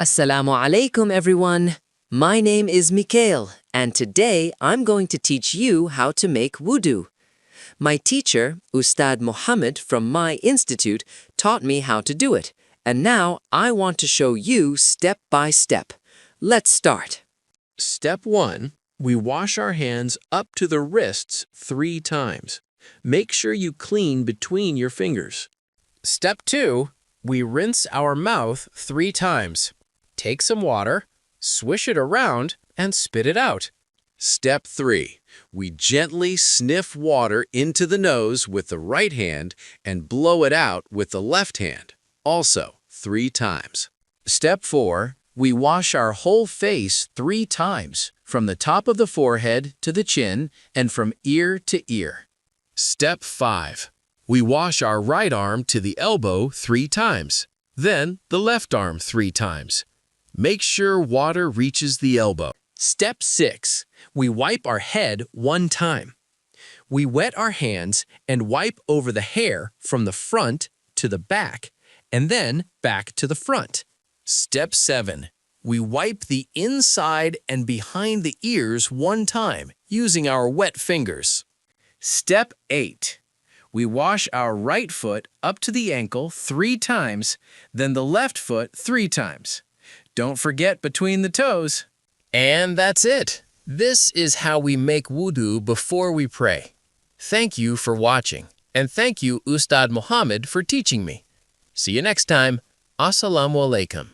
Assalamu alaikum everyone. My name is Mikhail, and today I'm going to teach you how to make wudu. My teacher, Ustad Muhammad from my institute, taught me how to do it, and now I want to show you step by step. Let's start. Step 1. We wash our hands up to the wrists 3 times. Make sure you clean between your fingers. Step 2. We rinse our mouth 3 times. Take some water, swish it around, and spit it out. Step 3. We gently sniff water into the nose with the right hand and blow it out with the left hand, also 3 times. Step 4. We wash our whole face 3 times, from the top of the forehead to the chin and from ear to ear. Step 5. We wash our right arm to the elbow 3 times, then the left arm 3 times. Make sure water reaches the elbow. Step 6. We wipe our head 1 time. We wet our hands and wipe over the hair from the front to the back and then back to the front. Step 7. We wipe the inside and behind the ears 1 time using our wet fingers. Step 8. We wash our right foot up to the ankle 3 times, then the left foot 3 times. Don't forget between the toes. And that's it. This is how we make wudu before we pray. Thank you for watching, and thank you Ustad Muhammad for teaching me. See you next time. Assalamu alaikum.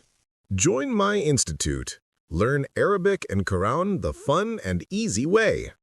Join my institute. Learn Arabic and Quran the fun and easy way.